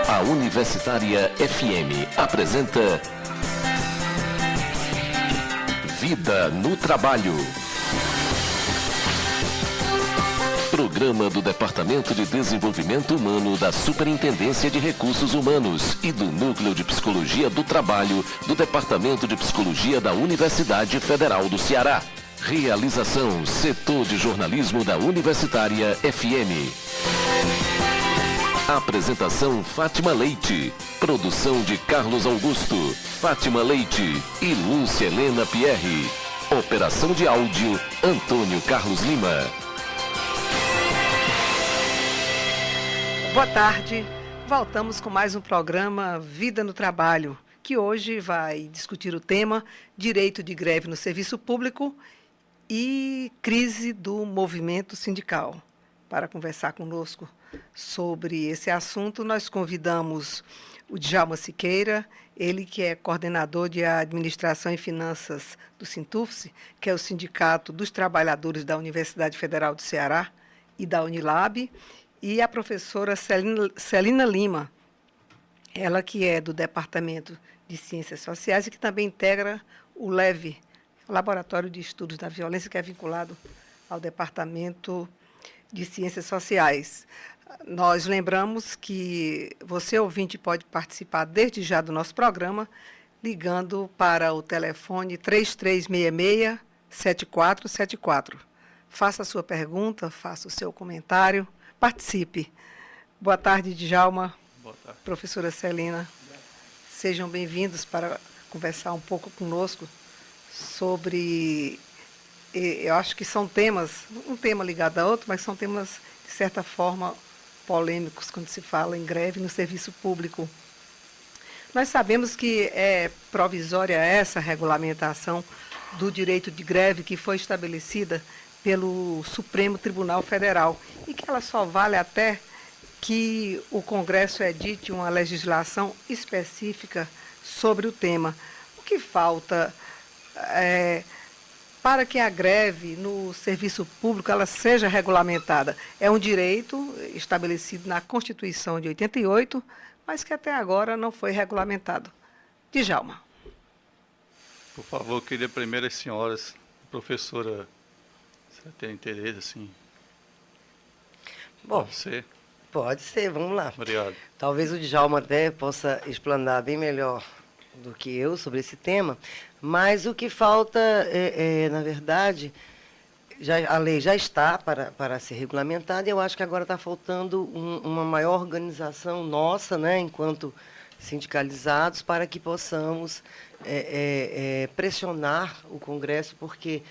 A Universitária FM apresenta Vida no Trabalho. Programa do Departamento de Desenvolvimento Humano da Superintendência de Recursos Humanos e do Núcleo de Psicologia do Trabalho do Departamento de Psicologia da Universidade Federal do Ceará. Realização Setor de Jornalismo da Universitária FM. Apresentação Fátima Leite. Produção de Carlos Augusto, Fátima Leite e Lúcia Helena Pierre. Operação de áudio Antônio Carlos Lima. Boa tarde, voltamos com mais um programa Vida no Trabalho, que hoje vai discutir o tema Direito de Greve no Serviço Público e Crise do Movimento Sindical. Para conversar conosco sobre esse assunto, nós convidamos o Djalma Siqueira, ele que é coordenador de Administração e Finanças do Sintufce, que é o Sindicato dos Trabalhadores da Universidade Federal do Ceará e da Unilab, e a professora Celina Lima, ela que é do Departamento de Ciências Sociais e que também integra o LEVE, Laboratório de Estudos da Violência, que é vinculado ao Departamento de Ciências Sociais. Nós lembramos que você, ouvinte, pode participar desde já do nosso programa, ligando para o telefone 3366-7474. Faça a sua pergunta, faça o seu comentário. Participe. Boa tarde, Djalma. Boa tarde. Professora Celina. Sejam bem-vindos para conversar um pouco conosco sobre, eu acho que são temas, um tema ligado a outro, mas são temas, de certa forma, polêmicos quando se fala em greve no serviço público. Nós sabemos que é provisória essa regulamentação do direito de greve que foi estabelecida pelo Supremo Tribunal Federal e que ela só vale até que o Congresso edite uma legislação específica sobre o tema. O que falta para que a greve no serviço público ela seja regulamentada? É um direito estabelecido na Constituição de 88, mas que até agora não foi regulamentado. Djalma. Por favor, eu queria primeiro as senhoras, professora, você tem interesse, assim? Bom, pode ser, vamos lá. Obrigado. Talvez o Djalma até possa explanar bem melhor do que eu sobre esse tema, mas o que falta, na verdade, a lei já está para ser regulamentada e eu acho que agora está faltando uma maior organização nossa, né, enquanto sindicalizados, para que possamos pressionar o Congresso, porque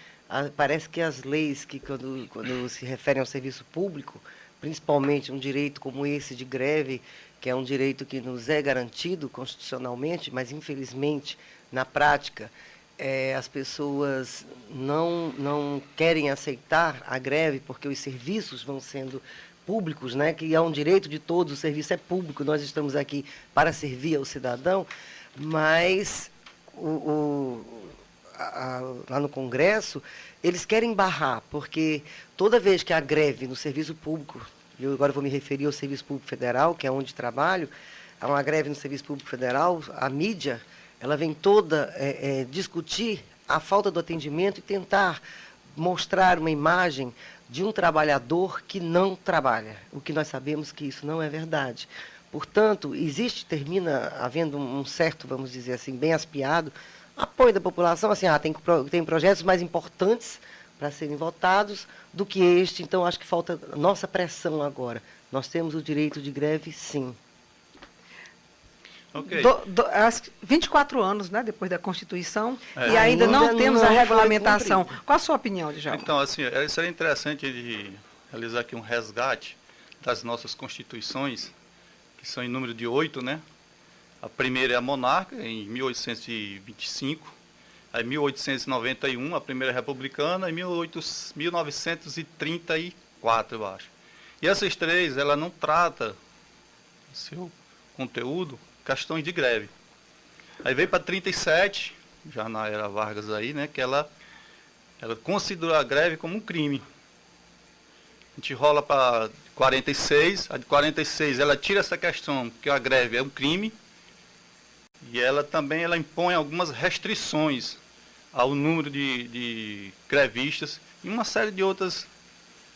parece que as leis que, quando se referem ao serviço público, principalmente um direito como esse de greve, que é um direito que nos é garantido constitucionalmente, mas, infelizmente, na prática, as pessoas não querem aceitar a greve porque os serviços vão sendo públicos, né, que é um direito de todos, o serviço é público, nós estamos aqui para servir ao cidadão, mas lá no Congresso, eles querem barrar, porque toda vez que a greve no serviço público, eu agora vou me referir ao Serviço Público Federal, que é onde trabalho, há uma greve no Serviço Público Federal, a mídia, ela vem toda discutir a falta do atendimento e tentar mostrar uma imagem de um trabalhador que não trabalha, o que nós sabemos que isso não é verdade. Portanto, termina havendo um certo, vamos dizer assim, bem aspiado, apoio da população, assim, tem projetos mais importantes para serem votados do que este, então acho que falta nossa pressão agora. Nós temos o direito de greve, sim. Ok. 24 anos, né, depois da Constituição, e ainda não temos a regulamentação. Qual a sua opinião, Djalma? Então, assim, seria interessante de realizar aqui um resgate das nossas constituições, que são em número de 8, né? A primeira é a monarca, em 1825, aí 1891, a primeira republicana, e 1934, eu acho. E essas três, ela não trata seu conteúdo, questões de greve. Aí veio para 37, já na era Vargas aí, né, que ela considerou a greve como um crime. A gente rola para 46. A de 46, ela tira essa questão que a greve é um crime e ela também impõe algumas restrições ao número de grevistas e uma série de outras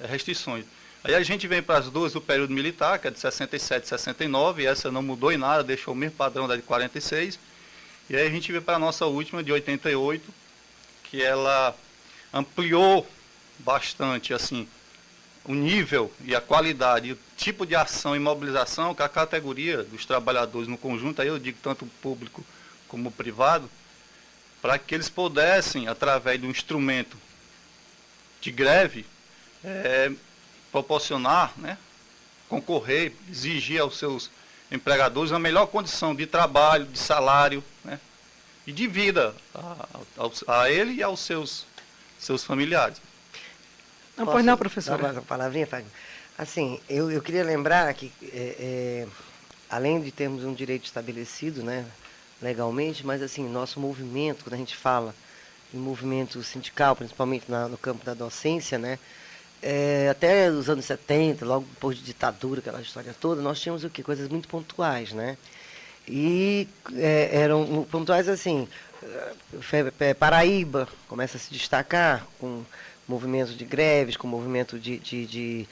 restrições. Aí a gente vem para as duas do período militar, que é de 67 e 69, e essa não mudou em nada, deixou o mesmo padrão da de 46. E aí a gente vem para a nossa última, de 88, que ela ampliou bastante assim, o nível e a qualidade, e o tipo de ação e mobilização que a categoria dos trabalhadores no conjunto, aí eu digo tanto o público como o privado, para que eles pudessem, através de um instrumento de greve, proporcionar, né, concorrer, exigir aos seus empregadores a melhor condição de trabalho, de salário, né, e de vida a ele e aos seus familiares. Não, pois não, professora. Dar mais uma palavrinha, Fábio? Assim, eu queria lembrar que, além de termos um direito estabelecido, né, legalmente, mas assim, nosso movimento, quando a gente fala em movimento sindical, principalmente no campo da docência, né, até os anos 70, logo depois de ditadura, aquela história toda, nós tínhamos o quê? Coisas muito pontuais, né? E eram pontuais assim, Paraíba começa a se destacar com movimento de greves, com movimento de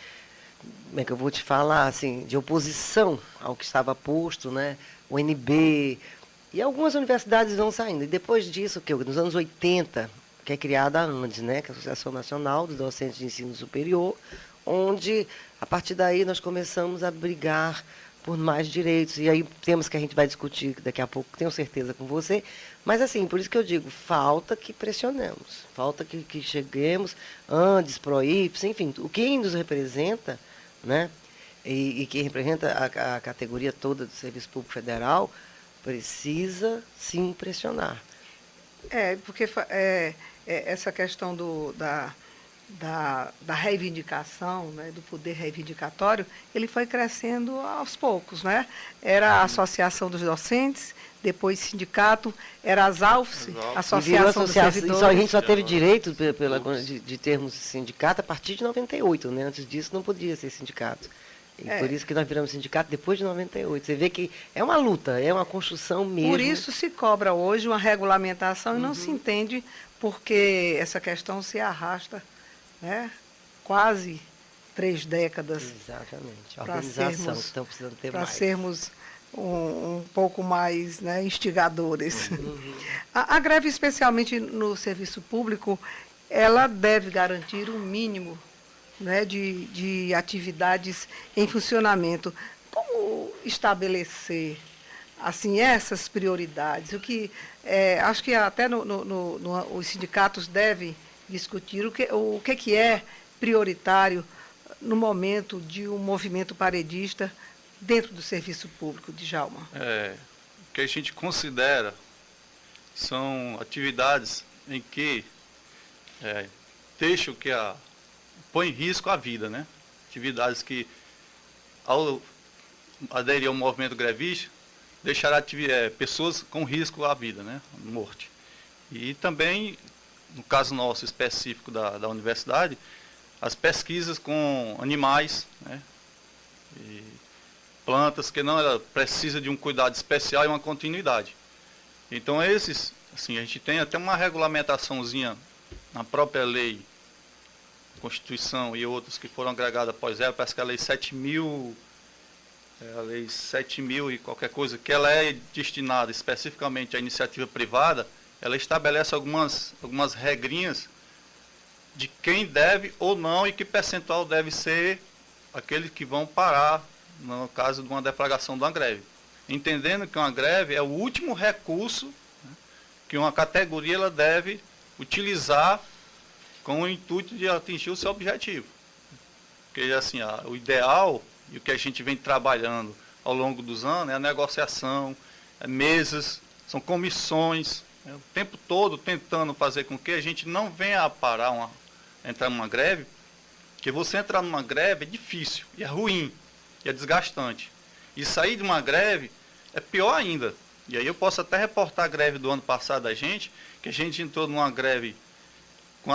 como é que eu vou te falar, assim, de oposição ao que estava posto, né? O UNB, e algumas universidades vão saindo. E depois disso, nos anos 80, que é criada a ANDES, né? Que é a Associação Nacional dos Docentes de Ensino Superior, onde, a partir daí, nós começamos a brigar por mais direitos. E aí, temas que a gente vai discutir daqui a pouco, tenho certeza com você. Mas, assim, por isso que eu digo, falta que pressionemos, falta que cheguemos, ANDES, PROIPS, enfim, o que nos representa, né? E que representa a categoria toda do Serviço Público Federal, precisa se impressionar. Porque essa questão da reivindicação, né, do poder reivindicatório, ele foi crescendo aos poucos, né? Era a Associação dos Docentes, depois sindicato, era as AUFS, Associação dos Servidores. A gente só teve direito de termos sindicato a partir de 98, né? Antes disso não podia ser sindicato. E por isso que nós viramos sindicato depois de 98. Você vê que é uma luta, é uma construção mesmo. Por isso se cobra hoje uma regulamentação e não se entende porque essa questão se arrasta, né, quase 3 décadas. Exatamente. A organização que estão precisando ter mais. Para sermos um pouco mais, né, instigadores. A greve, especialmente no serviço público, ela deve garantir um mínimo, né, de atividades em funcionamento. Como estabelecer assim, essas prioridades? Acho que até os sindicatos devem discutir o que é prioritário no momento de um movimento paredista dentro do serviço público, Djalma. O que a gente considera são atividades em que deixam põe em risco a vida, né? Atividades que, ao aderir ao movimento grevista, deixará pessoas com risco à vida, né? Morte. E também, no caso nosso específico da universidade, as pesquisas com animais, né? E plantas, que ela precisa de um cuidado especial e uma continuidade. Então esses, assim, a gente tem até uma regulamentaçãozinha na própria lei, Constituição e outros que foram agregados após ela, parece que a lei 7.000, a lei 7.000 e qualquer coisa, que ela é destinada especificamente à iniciativa privada, ela estabelece algumas regrinhas de quem deve ou não e que percentual deve ser aqueles que vão parar no caso de uma deflagração de uma greve. Entendendo que uma greve é o último recurso, né, que uma categoria ela deve utilizar com o intuito de atingir o seu objetivo. Porque assim, o ideal e o que a gente vem trabalhando ao longo dos anos é a negociação, mesas, são comissões, o tempo todo tentando fazer com que a gente não venha a parar, entrar numa greve, porque você entrar numa greve é difícil, e é ruim, e é desgastante. E sair de uma greve é pior ainda. E aí eu posso até reportar a greve do ano passado da gente, que a gente entrou numa greve com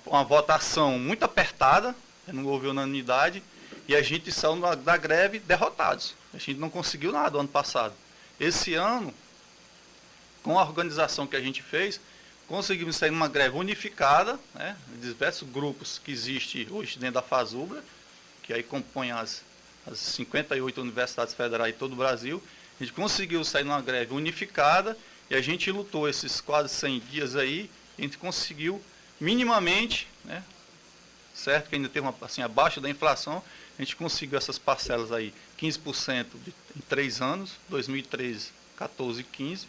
uma votação muito apertada, não houve unanimidade, E a gente saiu da greve derrotados. A gente não conseguiu nada ano passado. Esse ano, com a organização que a gente fez, conseguimos sair numa greve unificada, né, de diversos grupos que existem hoje dentro da FASUBRA, que aí compõem as 58 universidades federais de todo o Brasil. A gente conseguiu sair numa greve unificada e a gente lutou esses quase 100 dias aí, a gente conseguiu minimamente, né, certo que ainda tem uma, assim, abaixo da inflação, a gente conseguiu essas parcelas aí, 15% em 3 anos, 2013, 14 e 15,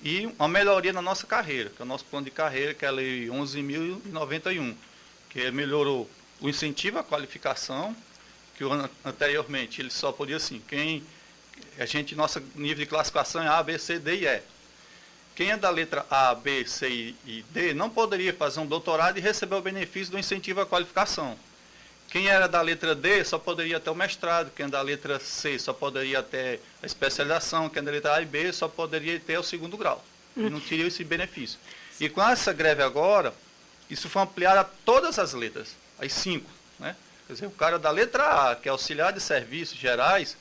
e uma melhoria na nossa carreira, que é o nosso plano de carreira, que é a Lei 11.091, que melhorou o incentivo à qualificação, que anteriormente ele só podia assim, nosso nível de classificação é A, B, C, D e E. Quem é da letra A, B, C e D não poderia fazer um doutorado e receber o benefício do incentivo à qualificação. Quem era da letra D só poderia ter o mestrado, quem é da letra C só poderia ter a especialização, quem é da letra A e B só poderia ter o 2º grau. E não teria esse benefício. E com essa greve agora, isso foi ampliado a todas as letras, as 5. Né? Quer dizer, o cara da letra A, que é auxiliar de serviços gerais,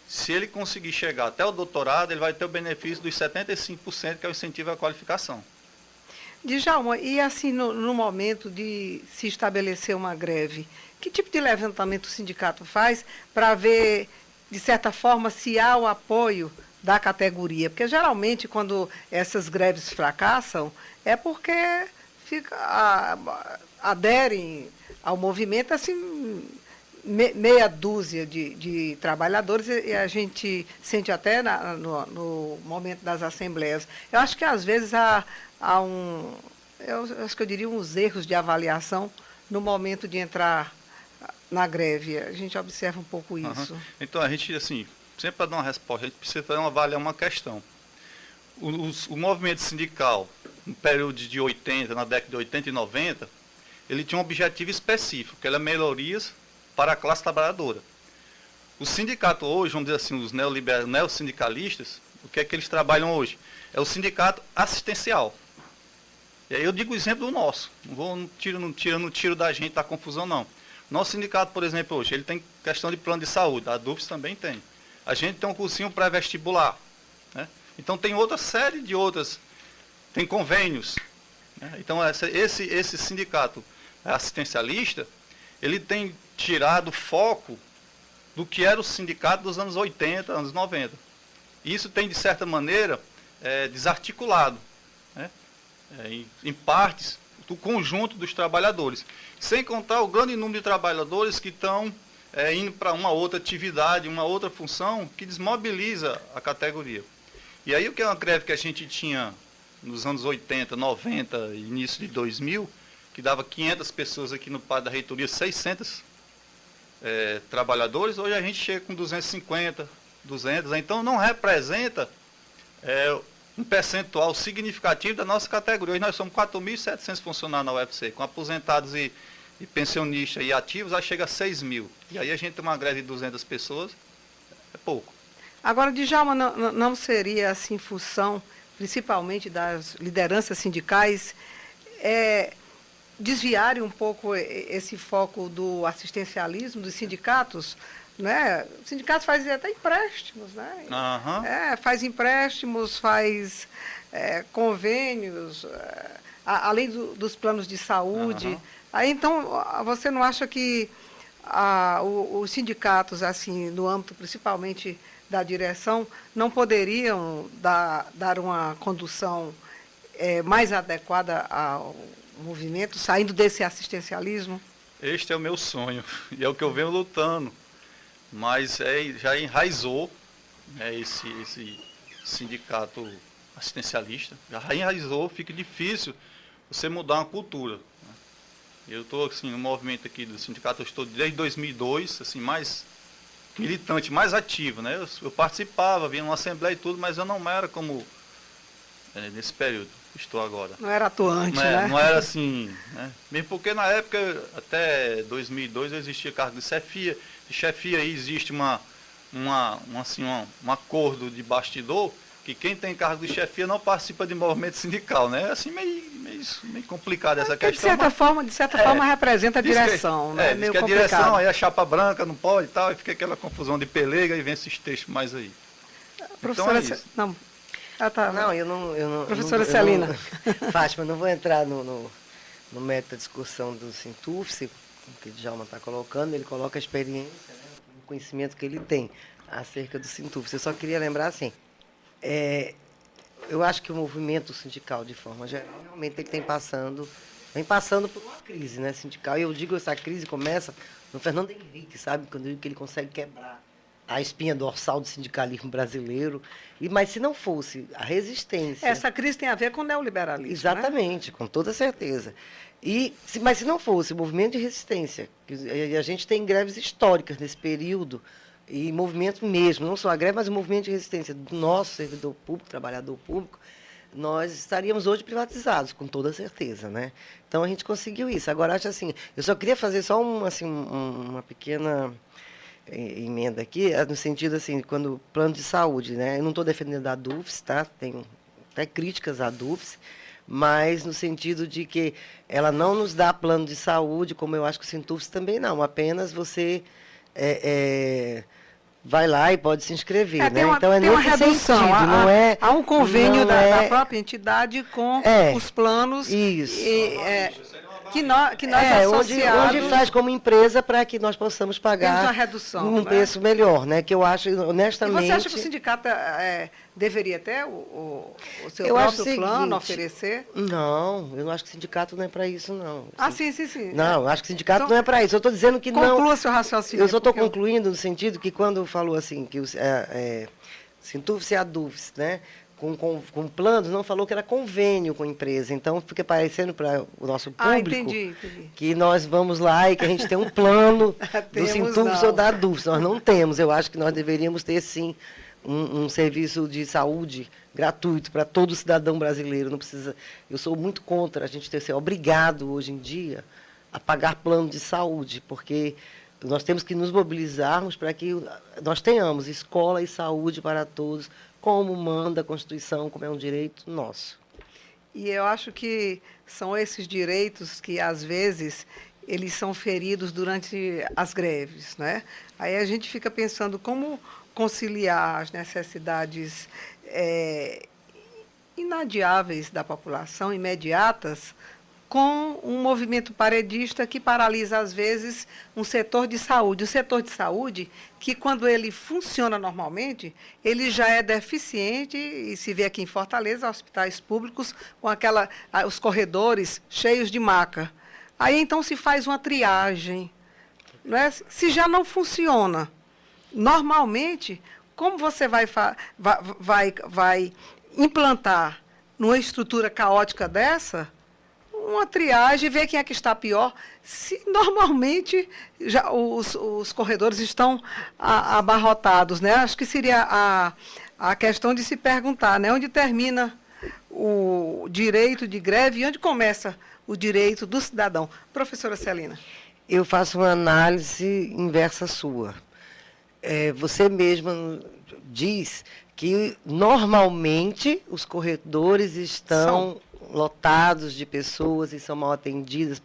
se ele conseguir chegar até o doutorado, ele vai ter o benefício dos 75%, que é o incentivo à qualificação. Djalma, e assim, no momento de se estabelecer uma greve, que tipo de levantamento o sindicato faz para ver, de certa forma, se há o apoio da categoria? Porque, geralmente, quando essas greves fracassam, é porque aderem ao movimento, assim, meia dúzia de trabalhadores, e a gente sente até no momento das assembleias. Eu acho que, às vezes, eu acho que eu diria uns erros de avaliação no momento de entrar na greve. A gente observa um pouco isso. Então, a gente, assim, sempre para dar uma resposta, a gente precisa avaliar uma questão. O movimento sindical, no período de 80, na década de 80 e 90, ele tinha um objetivo específico, que era melhorias para a classe trabalhadora. O sindicato hoje, vamos dizer assim, os neossindicalistas, o que é que eles trabalham hoje? É o sindicato assistencial. E aí eu digo o exemplo do nosso. Não tiro da gente da confusão, não. Nosso sindicato, por exemplo, hoje, ele tem questão de plano de saúde, a DUFS também tem. A gente tem um cursinho pré-vestibular. Né? Então tem outra série de outras, tem convênios. Né? Então esse sindicato assistencialista, ele tem tirado foco do que era o sindicato dos anos 80, anos 90. E isso tem, de certa maneira, desarticulado, né? Em partes do conjunto dos trabalhadores. Sem contar o grande número de trabalhadores que estão indo para uma outra atividade, uma outra função, que desmobiliza a categoria. E aí o que é uma greve que a gente tinha nos anos 80, 90, início de 2000, que dava 500 pessoas aqui no pátio da reitoria, 600 trabalhadores, hoje a gente chega com 250, 200, então não representa um percentual significativo da nossa categoria. Hoje nós somos 4.700 funcionários na UFC, com aposentados e pensionistas e ativos, aí chega a 6.000. E aí a gente tem uma greve de 200 pessoas, é pouco. Agora, Djalma, não seria assim função, principalmente das lideranças sindicais, desviarem um pouco esse foco do assistencialismo dos sindicatos? Né? Os sindicatos fazem até empréstimos, né? Faz empréstimos, faz convênios, além dos planos de saúde. Aí, então, você não acha que os sindicatos, assim, no âmbito principalmente da direção, não poderiam dar uma condução mais adequada ao movimento, saindo desse assistencialismo? Este é o meu sonho, e é o que eu venho lutando. Mas já enraizou, né, esse sindicato assistencialista, já enraizou, fica difícil você mudar uma cultura. Né? Eu estou assim, no movimento aqui do sindicato, eu estou desde 2002, assim, mais militante, mais ativo. Né? Eu participava, vinha numa assembleia e tudo, mas eu não era como nesse período que estou agora. Não era atuante, né? Não era assim, né? Mesmo porque na época, até 2002, existia cargo de chefia. De chefia aí existe um acordo de bastidor que quem tem cargo de chefia não participa de movimento sindical, né? É assim meio complicado essa Porque, questão. de certa forma representa a direção, né? Diz que a direção, aí a chapa branca não pode e tal, e fica aquela confusão de pelega e vem esses textos mais aí. Professora, Então é isso. não. Ah, tá. Não, eu não. Professora Celina. Fátima, não vou entrar no mérito da discussão do Sintufse, que o Djalma está colocando, ele coloca a experiência, né, o conhecimento que ele tem acerca do Sintufse. Eu só queria lembrar assim, eu acho que o movimento sindical, de forma geral, realmente ele vem passando por uma crise, né, sindical. E eu digo, essa crise começa no Fernando Henrique, sabe? Quando eu digo que ele consegue quebrar a espinha dorsal do sindicalismo brasileiro. Mas se não fosse a resistência... Essa crise tem a ver com o neoliberalismo, exatamente, né? Com toda certeza. Mas se não fosse o movimento de resistência, que a gente tem greves históricas nesse período, e movimento mesmo, não só a greve, mas o movimento de resistência do nosso servidor público, trabalhador público, nós estaríamos hoje privatizados, com toda certeza, né? Então a gente conseguiu isso. Agora, acho assim, eu só queria fazer só uma pequena emenda aqui, no sentido assim, quando plano de saúde, né? Eu não estou defendendo a DUFS, tá? Tenho até críticas à DUFS, mas no sentido de que ela não nos dá plano de saúde, como eu acho que o Sintufs também não, apenas você vai lá e pode se inscrever, né? Então tem uma redução, sentido, não é... Há um convênio da própria entidade com os planos. Isso. Que nós associados... onde faz como empresa para que nós possamos pagar temos uma redução, um preço melhor, né? Que eu acho, honestamente... E você acha que o sindicato deveria ter o seu eu próprio acho plano, oferecer? Não, eu não acho que o sindicato não é para isso, não. Sim. Não, eu acho que o sindicato não é para isso. Eu estou dizendo que não... Conclua seu raciocínio. Eu só estou concluindo no sentido que quando falou assim, que o Sintufs e a DUFS, né? Com planos, não falou que era convênio com a empresa. Então, fica parecendo para o nosso público entendi. Que nós vamos lá e que a gente tem um plano do Sintufs ou da DUFS. Nós não temos. Eu acho que nós deveríamos ter, sim, um serviço de saúde gratuito para todo cidadão brasileiro. Não precisa. Eu sou muito contra a gente ser obrigado, hoje em dia, a pagar plano de saúde, porque nós temos que nos mobilizarmos para que nós tenhamos escola e saúde para todos, como manda a Constituição, como é um direito nosso. E eu acho que são esses direitos que, às vezes, eles são feridos durante as greves, né? Aí a gente fica pensando como conciliar as necessidades inadiáveis da população, imediatas, com um movimento paredista que paralisa, às vezes, um setor de saúde. O setor de saúde, que quando ele funciona normalmente, ele já é deficiente, e se vê aqui em Fortaleza, hospitais públicos, com os corredores cheios de maca. Aí, então, se faz uma triagem. Não é? Se já não funciona, normalmente, como você vai implantar numa estrutura caótica dessa, uma triagem e ver quem é que está pior, se normalmente já os corredores estão abarrotados, né? Acho que seria a questão de se perguntar, né? Onde termina o direito de greve e onde começa o direito do cidadão. Professora Celina. Eu faço uma análise inversa sua. Você mesma diz que, normalmente, os corredores estão lotados de pessoas e são mal atendidas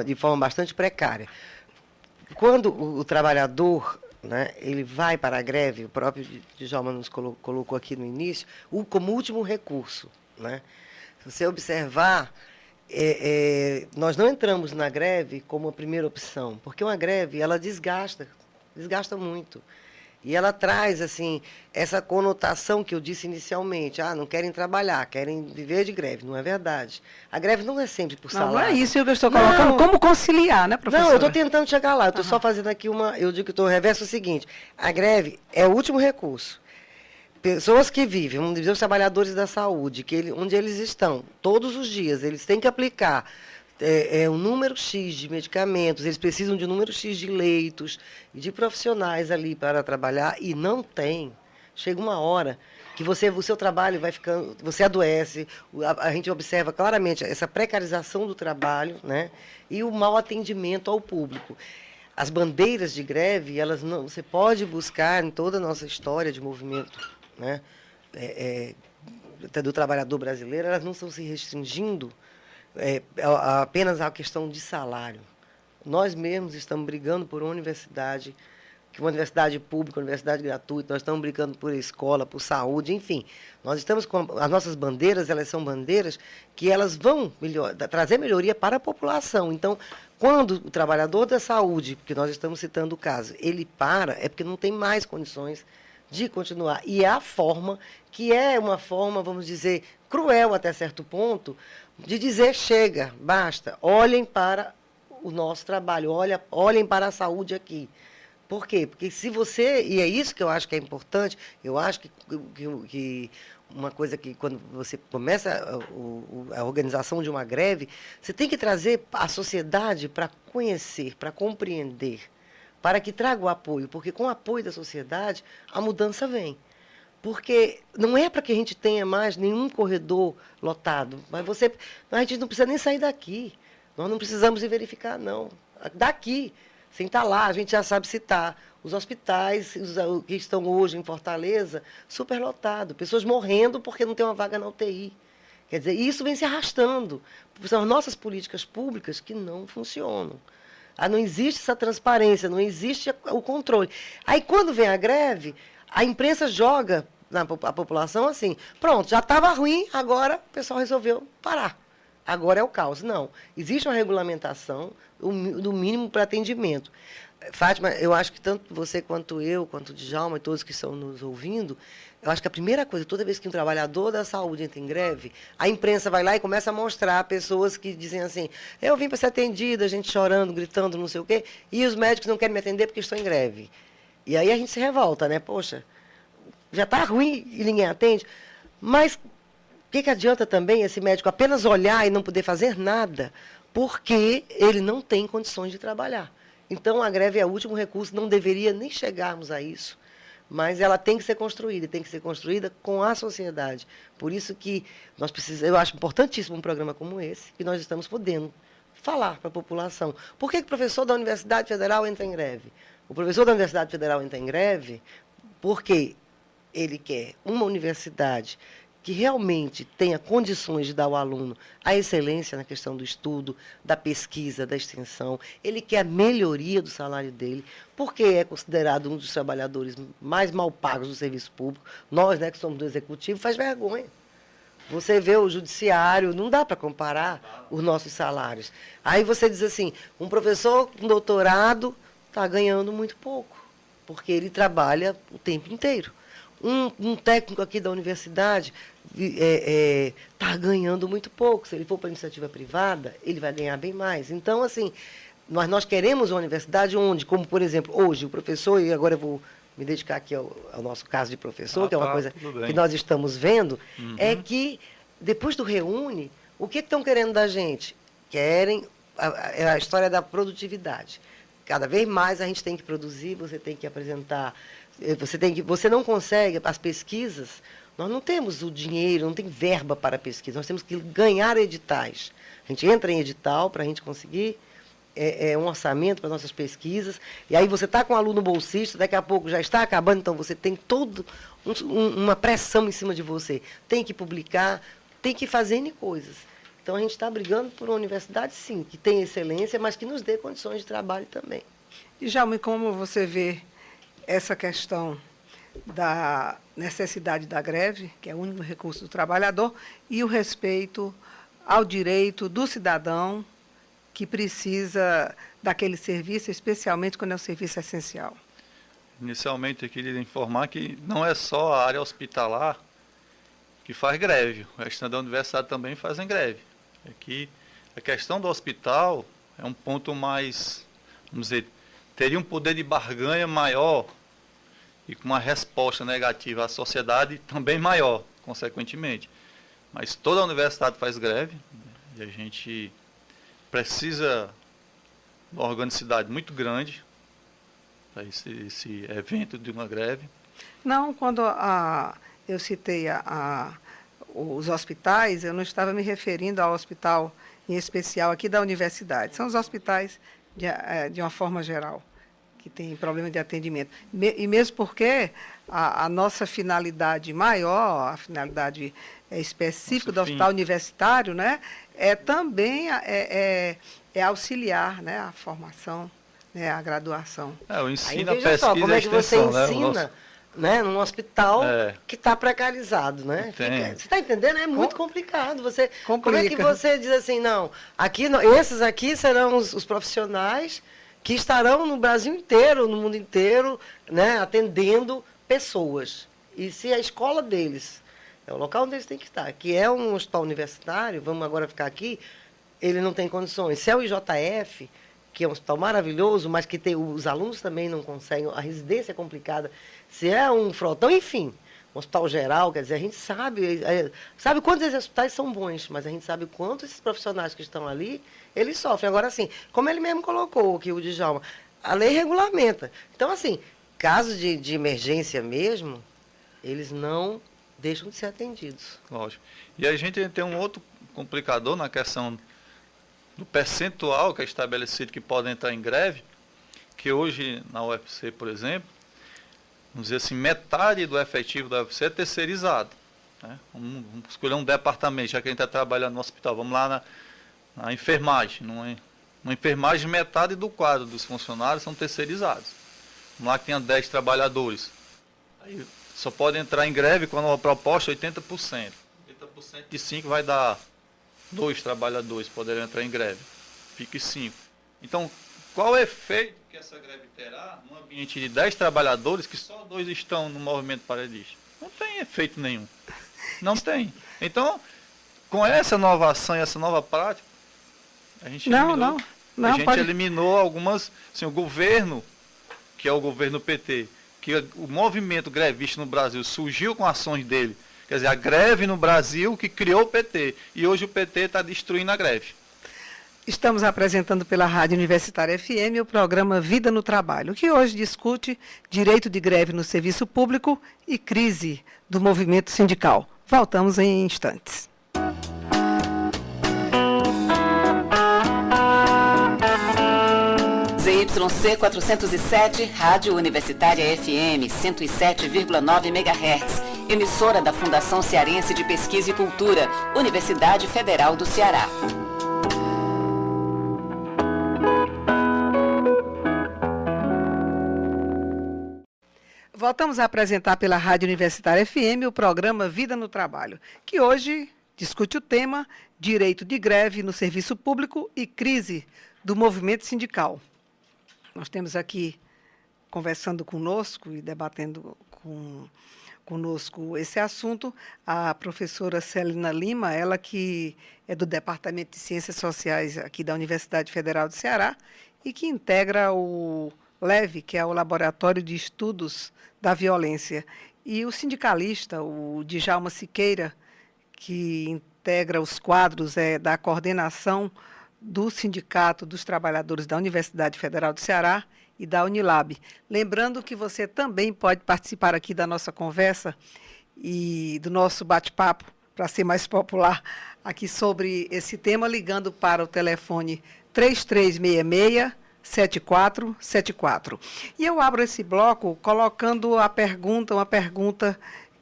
de forma bastante precária. Quando o trabalhador, né, ele vai para a greve, o próprio Djalma nos colocou aqui no início, como último recurso, né? Se você observar, nós não entramos na greve como a primeira opção, porque uma greve, ela desgasta muito. E ela traz, assim, essa conotação que eu disse inicialmente. Não querem trabalhar, querem viver de greve. Não é verdade. A greve não é sempre por salário. Não é isso que eu estou colocando. Como conciliar, né, professora? Não, eu estou tentando chegar lá. Eu estou só fazendo aqui eu digo que estou reverso o seguinte. A greve é o último recurso. Pessoas que vivem, vamos dizer, os trabalhadores da saúde, onde eles estão, todos os dias, eles têm que aplicar um número X de medicamentos, eles precisam de um número X de leitos e de profissionais ali para trabalhar, e não tem. Chega uma hora que o seu trabalho vai ficando, você adoece, a gente observa claramente essa precarização do trabalho, né, e o mau atendimento ao público. As bandeiras de greve, você pode buscar em toda a nossa história de movimento, né, até do trabalhador brasileiro, elas não estão se restringindo apenas à questão de salário. Nós mesmos estamos brigando por uma universidade pública, uma universidade gratuita, nós estamos brigando por escola, por saúde, enfim. Nós estamos com as nossas bandeiras, elas são bandeiras que elas vão trazer melhoria para a população. Então, quando o trabalhador da saúde, porque nós estamos citando o caso, ele é porque não tem mais condições de continuar. E é a forma, que é uma forma, vamos dizer, cruel até certo ponto, de dizer, chega, basta, olhem para o nosso trabalho, olhem para a saúde aqui. Por quê? Porque se você, e é isso que eu acho que é importante, eu acho que uma coisa que quando você começa a organização de uma greve, você tem que trazer a sociedade para conhecer, para compreender, para que traga o apoio, porque com o apoio da sociedade, a mudança vem. Porque não é para que a gente tenha mais nenhum corredor lotado, mas a gente não precisa nem sair daqui, nós não precisamos de verificar, não. Daqui, sem estar lá, a gente já sabe citar os hospitais que estão hoje em Fortaleza, superlotados, pessoas morrendo porque não tem uma vaga na UTI. Quer dizer, isso vem se arrastando. São as nossas políticas públicas que não funcionam. Não existe essa transparência, não existe o controle. Aí, quando vem a greve, a imprensa joga a população assim, pronto, já estava ruim, agora o pessoal resolveu parar. Agora é o caos. Não, existe uma regulamentação do mínimo para atendimento. Fátima, eu acho que tanto você quanto eu, quanto o Djalma e todos que estão nos ouvindo, eu acho que a primeira coisa, toda vez que um trabalhador da saúde entra em greve, a imprensa vai lá e começa a mostrar pessoas que dizem assim, eu vim para ser atendida, a gente chorando, gritando, não sei o quê, e os médicos não querem me atender porque estou em greve. E aí a gente se revolta, né? Poxa, já está ruim e ninguém atende, mas o que adianta também esse médico apenas olhar e não poder fazer nada, porque ele não tem condições de trabalhar. Então, a greve é o último recurso, não deveria nem chegarmos a isso, mas ela tem que ser construída, e tem que ser construída com a sociedade. Por isso que nós precisamos, eu acho importantíssimo um programa como esse, que nós estamos podendo falar para a população. Por que o professor da Universidade Federal entra em greve? O professor da Universidade Federal entra em greve porque ele quer uma universidade que realmente tenha condições de dar ao aluno a excelência na questão do estudo, da pesquisa, da extensão. Ele quer a melhoria do salário dele, porque é considerado um dos trabalhadores mais mal pagos do serviço público. Nós, né, que somos do executivo, faz vergonha. Você vê o judiciário, não dá para comparar os nossos salários. Aí você diz assim, um professor com doutorado está ganhando muito pouco, porque ele trabalha o tempo inteiro. Um técnico aqui da universidade está ganhando muito pouco. Se ele for para a iniciativa privada, ele vai ganhar bem mais. Então, assim, nós queremos uma universidade onde, como, por exemplo, hoje, o professor, e agora eu vou me dedicar aqui ao nosso caso de professor, que é uma coisa que nós estamos vendo, é que, depois do Reúne, o que estão querendo da gente? Querem a história da produtividade. Cada vez mais a gente tem que produzir, você tem que apresentar... Você não consegue, as pesquisas, nós não temos o dinheiro, não tem verba para pesquisa, nós temos que ganhar editais. A gente entra em edital para a gente conseguir um orçamento para nossas pesquisas, e aí você está com um aluno bolsista, daqui a pouco já está acabando, então você tem toda uma pressão em cima de você. Tem que publicar, tem que fazer N coisas. Então a gente está brigando por uma universidade, sim, que tem excelência, mas que nos dê condições de trabalho também. E, Djalma, como você vê essa questão da necessidade da greve, que é o único recurso do trabalhador, e o respeito ao direito do cidadão que precisa daquele serviço, especialmente quando é um serviço essencial? Inicialmente, eu queria informar que não é só a área hospitalar que faz greve, o restante da universidade também fazem greve. Aqui, a questão do hospital é um ponto mais, vamos dizer, teria um poder de barganha maior e com uma resposta negativa à sociedade também maior, consequentemente. Mas toda a universidade faz greve, e a gente precisa de uma organicidade muito grande para esse evento de uma greve. Não, quando eu citei os hospitais, eu não estava me referindo ao hospital em especial aqui da universidade. São os hospitais de uma forma geral, que tem problema de atendimento. E mesmo porque a nossa finalidade maior, a finalidade específica do hospital universitário, né, é também auxiliar, né, a formação, né, a graduação. O ensino, aí, a pesquisa só, como é que você ensina, né, num hospital que está precarizado, né? Você está entendendo? É muito complicado. Como é que você diz assim, não, aqui, esses aqui serão os profissionais que estarão no Brasil inteiro, no mundo inteiro, né, atendendo pessoas. E se a escola deles, é o local onde eles têm que estar, que é um hospital universitário, vamos agora ficar aqui, ele não tem condições. Se é o IJF, que é um hospital maravilhoso, mas que os alunos também não conseguem, a residência é complicada. Se é um frotão, enfim, um hospital geral, quer dizer, a gente sabe quantos desses hospitais são bons, mas a gente sabe quantos esses profissionais que estão ali, eles sofrem. Agora, assim, como ele mesmo colocou aqui, o Djalma, a lei regulamenta. Então, assim, casos de emergência mesmo, eles não deixam de ser atendidos. Lógico. E a gente tem um outro complicador na questão do percentual que é estabelecido que podem entrar em greve, que hoje na UFC, por exemplo, vamos dizer assim, metade do efetivo da UFC é terceirizado. Né? Vamos escolher um departamento, já que a gente está trabalhando no hospital, vamos lá na enfermagem. Na enfermagem, metade do quadro dos funcionários são terceirizados. Vamos lá que tenha 10 trabalhadores. Aí só pode entrar em greve quando a proposta é 80%. 80% de 5 vai dar 2 trabalhadores poderão entrar em greve. Fique 5. Então, qual o efeito que essa greve terá num ambiente de 10 trabalhadores que só 2 estão no movimento paredista? Não tem efeito nenhum. Não tem. Então, com essa nova ação e essa nova prática, a gente eliminou algumas... Assim, o governo, que é o governo PT, que o movimento grevista no Brasil surgiu com ações dele. Quer dizer, a greve no Brasil que criou o PT. E hoje o PT está destruindo a greve. Estamos apresentando pela Rádio Universitária FM o programa Vida no Trabalho, que hoje discute direito de greve no serviço público e crise do movimento sindical. Voltamos em instantes. ZYC 407, Rádio Universitária FM 107,9 MHz, emissora da Fundação Cearense de Pesquisa e Cultura, Universidade Federal do Ceará. Voltamos a apresentar pela Rádio Universitária FM o programa Vida no Trabalho, que hoje discute o tema Direito de Greve no Serviço Público e Crise do Movimento Sindical. Nós temos aqui, conversando conosco e debatendo conosco esse assunto, a professora Celina Lima, ela que é do Departamento de Ciências Sociais aqui da Universidade Federal do Ceará e que integra o LEVE, que é o Laboratório de Estudos da Violência, e o sindicalista, o Djalma Siqueira, que integra os quadros da coordenação do Sindicato dos Trabalhadores da Universidade Federal do Ceará e da Unilab. Lembrando que você também pode participar aqui da nossa conversa e do nosso bate-papo, para ser mais popular, aqui sobre esse tema, ligando para o telefone 3366-7474. E eu abro esse bloco colocando uma pergunta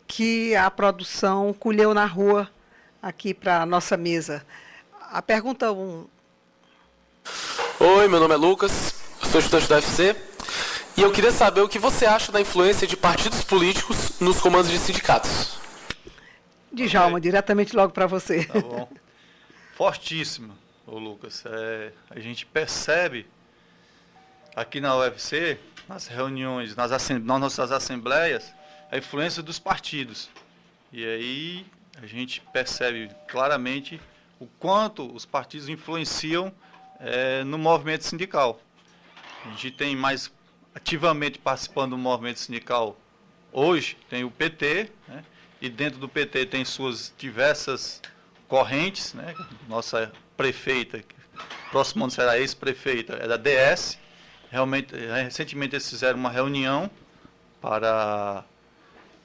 que a produção colheu na rua aqui para a nossa mesa. A pergunta 1. Oi, meu nome é Lucas, eu sou estudante da UFC e eu queria saber o que você acha da influência de partidos políticos nos comandos de sindicatos. Djalma, diretamente logo para você. Tá bom. Fortíssimo, ô Lucas. A gente percebe aqui na UFC, nas reuniões, nas nossas assembleias, a influência dos partidos. E aí a gente percebe claramente o quanto os partidos influenciam no movimento sindical. A gente tem mais ativamente participando do movimento sindical hoje, tem o PT, né? E dentro do PT tem suas diversas correntes, né? Nossa prefeita, próximo ano será ex-prefeita, é da DS. Recentemente eles fizeram uma reunião para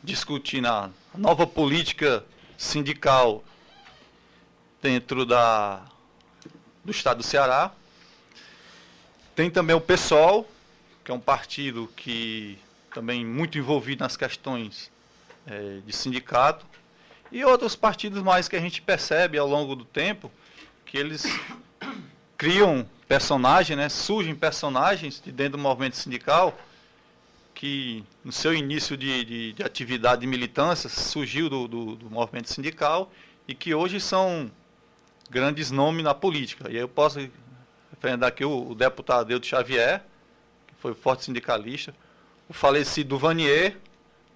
discutir a nova política sindical dentro do estado do Ceará. Tem também o PSOL, que é um partido que também muito envolvido nas questões de sindicato, e outros partidos mais que a gente percebe ao longo do tempo, que eles criam personagens, né, surgem personagens de dentro do movimento sindical, que no seu início de atividade de militância surgiu do movimento sindical e que hoje são grandes nomes na política. E aí eu posso referendar aqui o deputado Adeudo Xavier, que foi forte sindicalista, o falecido Vanier,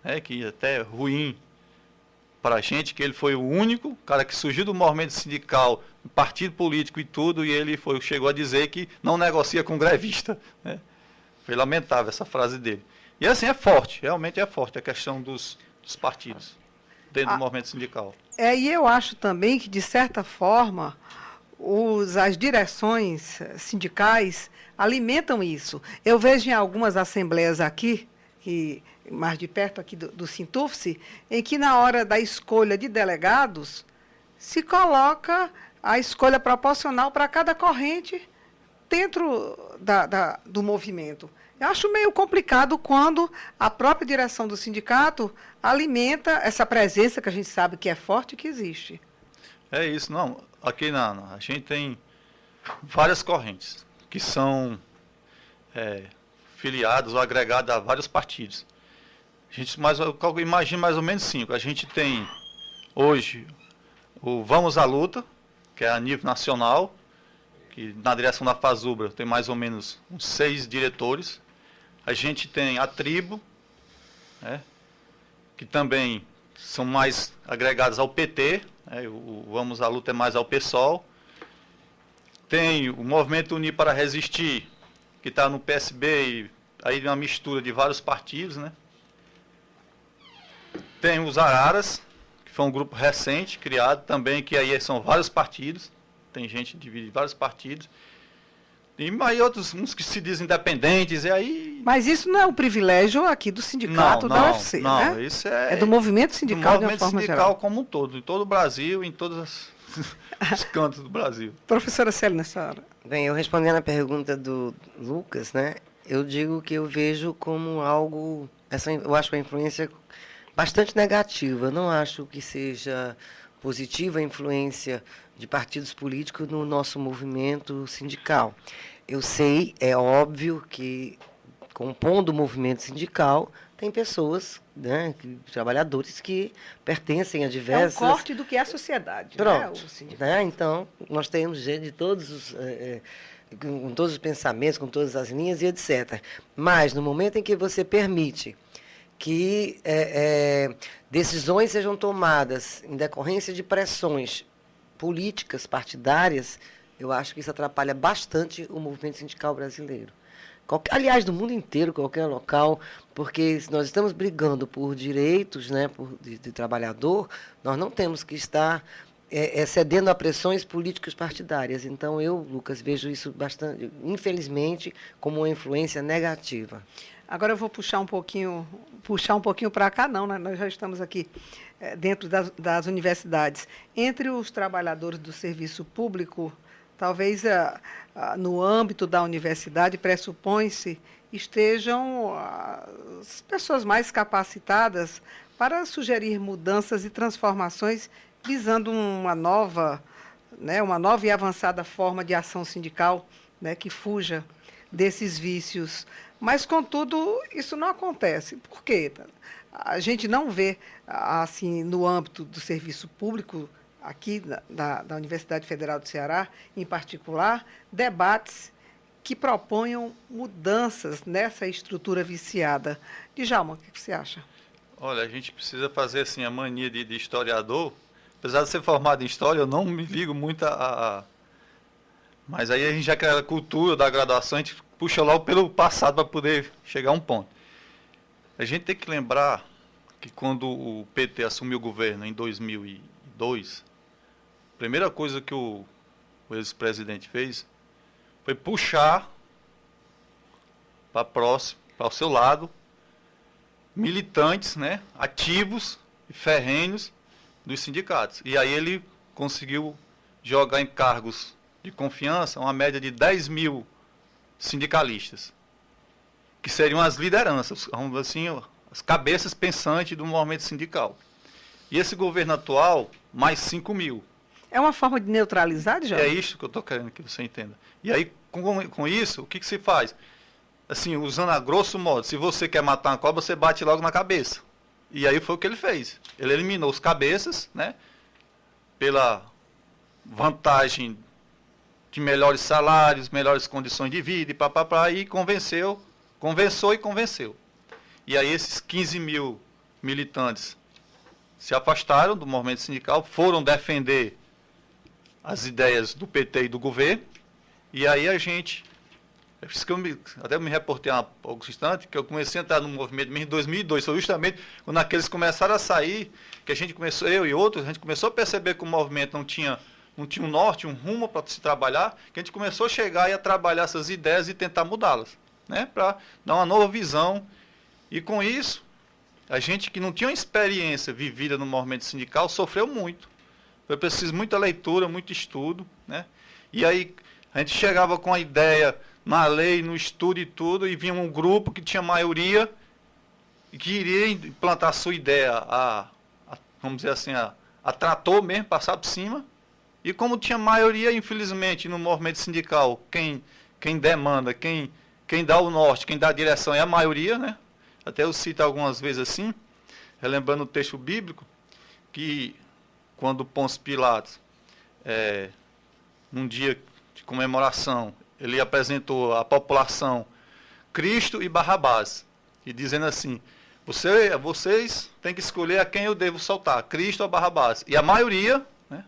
né, que até é ruim para a gente, que ele foi o único cara que surgiu do movimento sindical, partido político e tudo, e ele chegou a dizer que não negocia com grevista. Né? Foi lamentável essa frase dele. E assim é forte, realmente é forte a questão dos partidos dentro do movimento sindical. E eu acho também que, de certa forma, as direções sindicais alimentam isso. Eu vejo em algumas assembleias aqui, mais de perto aqui do Sintufse, em que na hora da escolha de delegados, se coloca a escolha proporcional para cada corrente dentro do movimento. Eu acho meio complicado quando a própria direção do sindicato alimenta essa presença que a gente sabe que é forte e que existe. É isso, não. Aqui a gente tem várias correntes que são filiadas ou agregadas a vários partidos. Eu imagino mais ou menos 5. A gente tem hoje o Vamos à Luta, que é a nível nacional, que na direção da Fazubra tem mais ou menos uns 6 diretores. A gente tem a Tribo, né, que também são mais agregados ao PT, né, o Vamos à Luta é mais ao PSOL. Tem o Movimento Unir para Resistir, que está no PSB, e aí uma mistura de vários partidos, né. Tem os Araras, que foi um grupo recente, criado também, que aí são vários partidos, tem gente dividida em vários partidos. E aí outros, uns que se dizem independentes, e aí... Mas isso não é um privilégio aqui do sindicato da UFC, não, né? Isso é do movimento sindical, de uma forma geral. Movimento sindical como um todo, em todo o Brasil, em todos os cantos do Brasil. Professora Célia, nessa hora. Bem, eu respondendo a pergunta do Lucas, né, eu digo que eu vejo como algo, eu acho a influência bastante negativa. Eu não acho que seja positiva a influência de partidos políticos no nosso movimento sindical. Eu sei, é óbvio que, compondo o movimento sindical, tem pessoas, né, trabalhadores que pertencem a diversas... É um corte do que é a sociedade. Pronto, né? Então, nós temos gente de todos os... com todos os pensamentos, com todas as linhas e etc. Mas, no momento em que você permite que decisões sejam tomadas em decorrência de pressões políticas partidárias, eu acho que isso atrapalha bastante o movimento sindical brasileiro. Aliás, do mundo inteiro, qualquer local, porque se nós estamos brigando por direitos, né, de trabalhador, nós não temos que estar cedendo a pressões políticas partidárias. Então, eu, Lucas, vejo isso bastante, infelizmente, como uma influência negativa. Agora eu vou puxar um pouquinho para cá, não, né? Nós já estamos aqui dentro das universidades. Entre os trabalhadores do serviço público, talvez no âmbito da universidade, pressupõe-se, estejam as pessoas mais capacitadas para sugerir mudanças e transformações visando uma nova e avançada forma de ação sindical, né, que fuja desses vícios. Mas, contudo, isso não acontece. Por quê? A gente não vê, assim, no âmbito do serviço público, aqui da Universidade Federal do Ceará, em particular, debates que proponham mudanças nessa estrutura viciada. Djalma, o que você acha? Olha, a gente precisa fazer assim, a mania de historiador. Apesar de ser formado em história, eu não me ligo muito Mas aí a gente já cria a cultura da graduação, a gente puxa logo pelo passado para poder chegar a um ponto. A gente tem que lembrar que quando o PT assumiu o governo em 2002, a primeira coisa que o ex-presidente fez foi puxar para o seu lado, militantes, né, ativos e ferrenhos dos sindicatos. E aí ele conseguiu jogar em cargos de confiança uma média de 10 mil sindicalistas. que seriam as lideranças, vamos dizer assim, as cabeças pensantes do movimento sindical. E esse governo atual, mais 5 mil. É uma forma de neutralizar, Djalma? É isso que eu estou querendo que você entenda. E aí, com isso, o que se faz? Assim, usando a grosso modo, se você quer matar uma cobra, você bate logo na cabeça. E aí foi o que ele fez. Ele eliminou os cabeças, né, pela vantagem de melhores salários, melhores condições de vida, e convenceu. E aí esses 15 mil militantes se afastaram do movimento sindical, foram defender as ideias do PT e do governo, e aí a gente, até me reportei há poucos instantes, que eu comecei a entrar no movimento mesmo em 2002, foi justamente quando aqueles começaram a sair, que a gente começou, eu e outros, a gente começou a perceber que o movimento não tinha um norte, um rumo para se trabalhar, que a gente começou a chegar e a trabalhar essas ideias e tentar mudá-las, né, para dar uma nova visão. E com isso, a gente que não tinha uma experiência vivida no movimento sindical sofreu muito. Foi preciso muita leitura, muito estudo, né? E aí a gente chegava com a ideia na lei, no estudo e tudo, e vinha um grupo que tinha maioria e que iria implantar a sua ideia, vamos dizer assim, a trator mesmo, passar por cima. E como tinha maioria, infelizmente, no movimento sindical, quem demanda, quem dá o norte, quem dá a direção é a maioria, né? Até eu cito algumas vezes assim, relembrando o texto bíblico, que quando Pôncio Pilatos, num dia de comemoração, ele apresentou à população Cristo e Barrabás, e dizendo assim, vocês têm que escolher a quem eu devo soltar, Cristo ou Barrabás. E a maioria, né,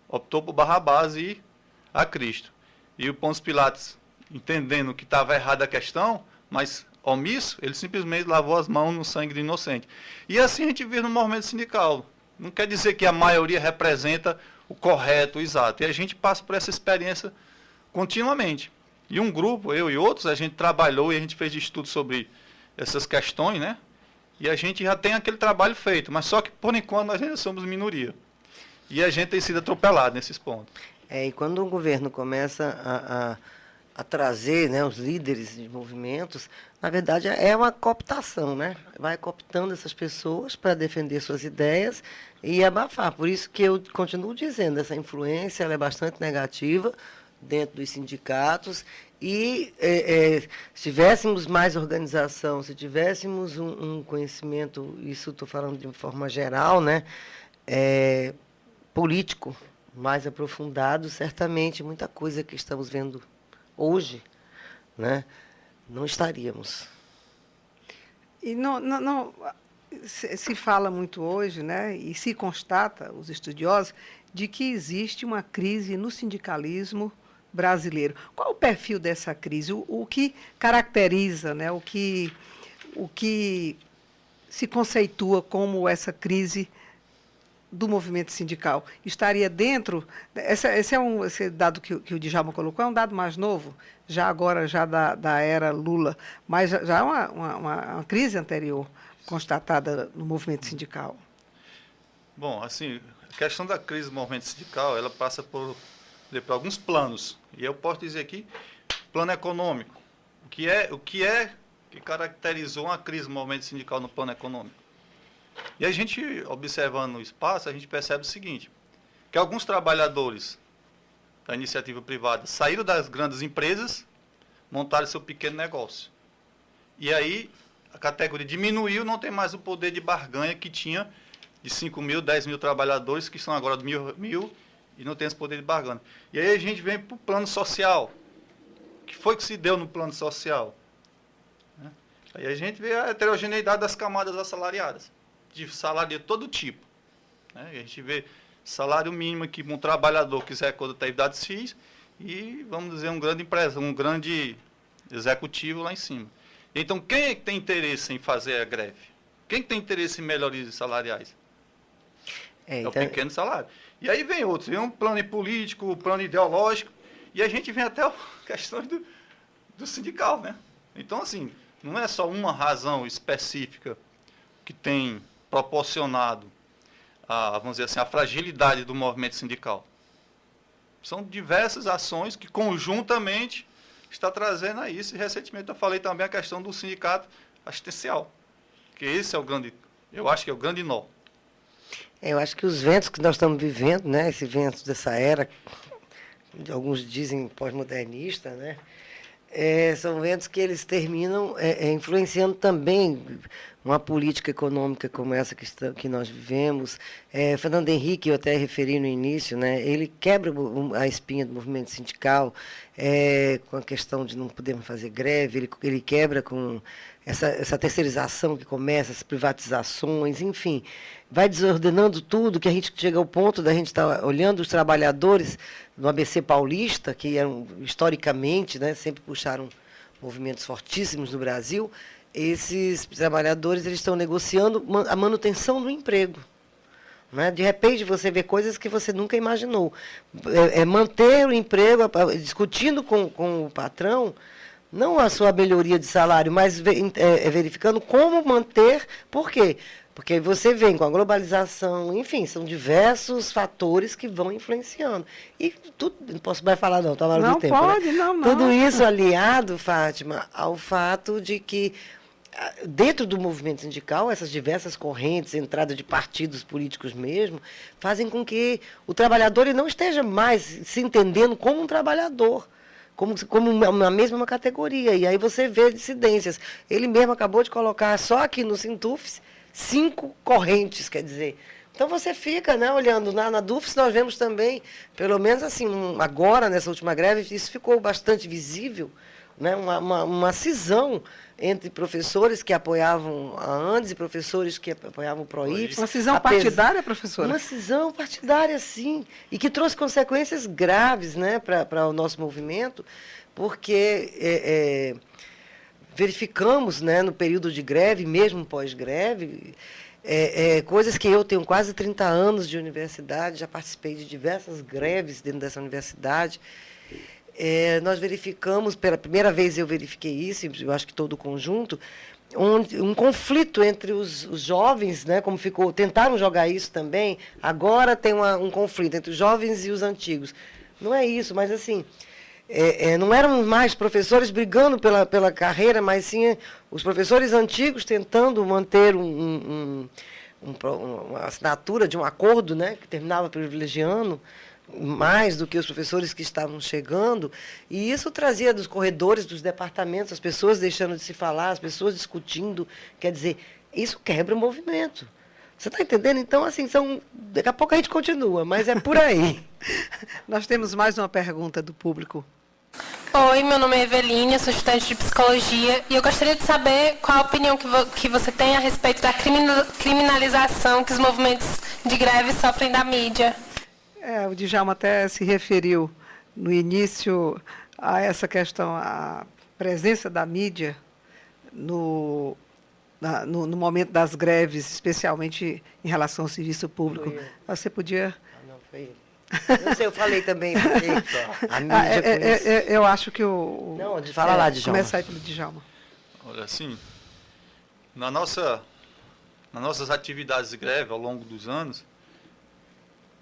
optou por Barrabás e a Cristo. E o Pôncio Pilatos, entendendo que estava errada a questão, mas omisso, ele simplesmente lavou as mãos no sangue do inocente. E assim a gente vê no movimento sindical. Não quer dizer que a maioria representa o correto, o exato. E a gente passa por essa experiência continuamente. E um grupo, eu e outros, a gente trabalhou e a gente fez estudo sobre essas questões, né? E a gente já tem aquele trabalho feito, mas só que por enquanto nós ainda somos minoria. E a gente tem sido atropelado nesses pontos. E quando o governo começa a trazer, né, os líderes de movimentos, na verdade é uma cooptação, né? Vai cooptando essas pessoas para defender suas ideias e abafar. Por isso que eu continuo dizendo, essa influência ela é bastante negativa dentro dos sindicatos e se tivéssemos mais organização, se tivéssemos um conhecimento, isso estou falando de forma geral, né, político mais aprofundado, certamente muita coisa que estamos vendo hoje, né, não estaríamos. E se fala muito hoje, né, e se constata, os estudiosos, de que existe uma crise no sindicalismo brasileiro. Qual o perfil dessa crise? O que caracteriza, né, o que se conceitua como essa crise do movimento sindical? Estaria dentro... Esse dado que o Djalma colocou é um dado mais novo, já agora, já da era Lula, mas já é uma crise anterior constatada no movimento sindical. Bom, assim, a questão da crise do movimento sindical, ela passa por alguns planos. E eu posso dizer aqui, plano econômico. O que caracterizou uma crise do movimento sindical no plano econômico? E a gente, observando o espaço, a gente percebe o seguinte, que alguns trabalhadores da iniciativa privada saíram das grandes empresas, montaram seu pequeno negócio. E aí a categoria diminuiu, não tem mais o poder de barganha que tinha de 5 mil, 10 mil trabalhadores, que são agora de mil, e não tem esse poder de barganha. E aí a gente vem para o plano social. O que foi que se deu no plano social? Aí a gente vê a heterogeneidade das camadas assalariadas, de salário de todo tipo. A gente vê salário mínimo que um trabalhador que executa atividades X e, vamos dizer, um grande empresa, um grande executivo lá em cima. Então, quem é que tem interesse em fazer a greve? Quem tem interesse em melhorias salariais? É o pequeno salário. E aí vem outros, vem um plano político, um plano ideológico, e a gente vem até questões do sindical, né? Então, assim, não é só uma razão específica que tem proporcionado vamos dizer assim, a fragilidade do movimento sindical. São diversas ações que conjuntamente está trazendo a isso. E recentemente eu falei também a questão do sindicato assistencial, que esse é o grande, eu acho que é o grande nó. Eu acho que os ventos que nós estamos vivendo, né, esse vento dessa era, alguns dizem pós-modernista, né, são ventos que eles terminam influenciando também uma política econômica como essa que nós vivemos. Fernando Henrique, eu até referi no início, né, ele quebra a espinha do movimento sindical com a questão de não podermos fazer greve, ele quebra com essa terceirização que começa, as privatizações, enfim, vai desordenando tudo, que a gente chega ao ponto da gente estar olhando os trabalhadores no ABC paulista, que eram, historicamente, né, sempre puxaram movimentos fortíssimos no Brasil. Esses trabalhadores eles estão negociando a manutenção do emprego. Né? De repente, você vê coisas que você nunca imaginou. Manter o emprego, discutindo com o patrão, não a sua melhoria de salário, mas verificando como manter. Por quê? Porque você vem com a globalização, enfim, são diversos fatores que vão influenciando. E tudo, não posso mais falar não, está na hora do tempo. Não pode, né? Não. Tudo isso aliado, Fátima, ao fato de que, dentro do movimento sindical, essas diversas correntes, entrada de partidos políticos mesmo, fazem com que o trabalhador ele não esteja mais se entendendo como um trabalhador, como uma mesma categoria. E aí você vê dissidências. Ele mesmo acabou de colocar só aqui no Sintufes 5 correntes, quer dizer. Então você fica, né, olhando na DUFES, nós vemos também, pelo menos assim, agora nessa última greve, isso ficou bastante visível, né, uma cisão entre professores que apoiavam a ANDES e professores que apoiavam o PROIPS. Uma cisão partidária, professora? Uma cisão partidária, sim, e que trouxe consequências graves, né, para o nosso movimento, porque verificamos, né, no período de greve, mesmo pós-greve, coisas que eu tenho quase 30 anos de universidade, já participei de diversas greves dentro dessa universidade. Nós verificamos, pela primeira vez eu verifiquei isso, eu acho que todo o conjunto, um conflito entre os jovens, né, como ficou, tentaram jogar isso também, agora tem um conflito entre os jovens e os antigos. Não é isso, mas assim, não eram mais professores brigando pela carreira, mas sim os professores antigos tentando manter uma assinatura de um acordo, né, que terminava privilegiando mais do que os professores que estavam chegando, e isso trazia dos corredores, dos departamentos, as pessoas deixando de se falar, as pessoas discutindo, quer dizer, isso quebra o movimento. Você está entendendo? Então, assim, daqui a pouco a gente continua, mas é por aí. Nós temos mais uma pergunta do público. Oi, meu nome é Eveline, eu sou estudante de psicologia e eu gostaria de saber qual a opinião que você tem a respeito da criminalização que os movimentos de greve sofrem da mídia. O Djalma até se referiu no início a essa questão, a presença da mídia no momento das greves, especialmente em relação ao serviço público. Você podia... Não, foi ele. Não sei, eu falei também, porque a mídia eu acho que o... Não, fala lá, Djalma. Começa aí pelo Djalma. Olha, assim, nas nossas atividades de greve ao longo dos anos,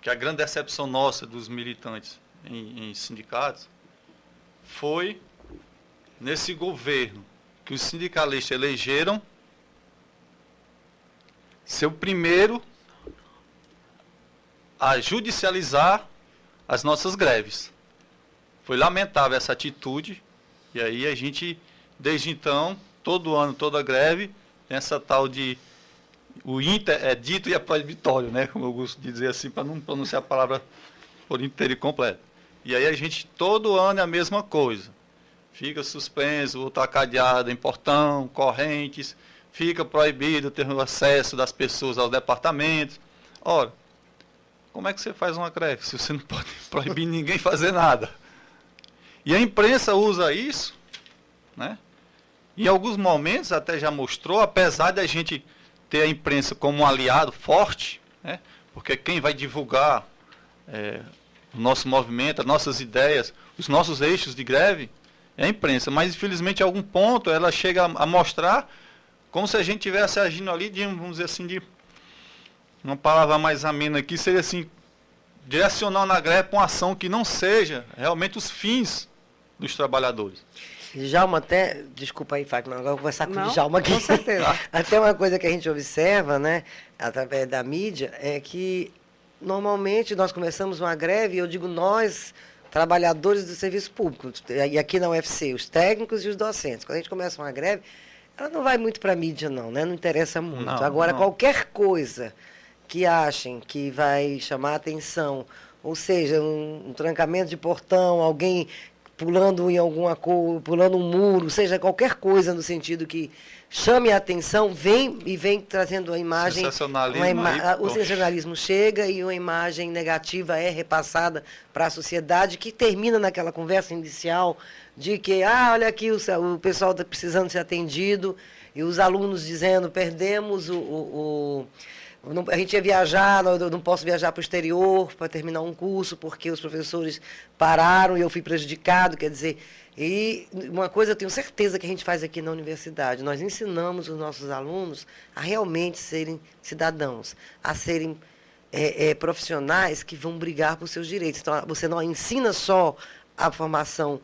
que a grande decepção nossa dos militantes em sindicatos foi nesse governo que os sindicalistas elegeram ser o primeiro a judicializar as nossas greves. Foi lamentável essa atitude, e aí a gente, desde então, todo ano, toda greve, tem essa tal de... O inter é dito e é proibitório, né? Como eu gosto de dizer assim, para não pronunciar a palavra por inteiro e completo. E aí a gente, todo ano é a mesma coisa. Fica suspenso, o cadeado em portão, correntes, fica proibido ter o acesso das pessoas aos departamentos. Ora, como é que você faz uma greve se você não pode proibir ninguém fazer nada? E a imprensa usa isso, né? Em alguns momentos até já mostrou, apesar de a gente ter a imprensa como um aliado forte, né? Porque quem vai divulgar o nosso movimento, as nossas ideias, os nossos eixos de greve, é a imprensa. Mas, infelizmente, em algum ponto, ela chega a mostrar como se a gente estivesse agindo ali, vamos dizer assim, de uma palavra mais amena aqui, seria assim, direcionar na greve para uma ação que não seja realmente os fins dos trabalhadores. Djalma, até, desculpa aí, Fátima, agora eu vou conversar com o Djalma aqui. Com certeza. Até uma coisa que a gente observa, né, através da mídia, é que normalmente nós começamos uma greve, e eu digo nós, trabalhadores do serviço público, e aqui na UFC, os técnicos e os docentes. Quando a gente começa uma greve, ela não vai muito para a mídia, não, né? Não interessa muito. Não, Agora, não. qualquer coisa que achem que vai chamar atenção, ou seja, um trancamento de portão, alguém pulando em alguma coisa, pulando um muro, seja qualquer coisa no sentido que chame a atenção, vem trazendo a imagem. Sensacionalismo aí, o sensacionalismo chega e uma imagem negativa é repassada para a sociedade, que termina naquela conversa inicial de que, olha aqui, o pessoal está precisando ser atendido, e os alunos dizendo, perdemos a gente ia viajar, eu não posso viajar para o exterior para terminar um curso, porque os professores pararam e eu fui prejudicado, quer dizer, e uma coisa eu tenho certeza que a gente faz aqui na universidade, nós ensinamos os nossos alunos a realmente serem cidadãos, a serem profissionais que vão brigar por seus direitos. Então, você não ensina só a formação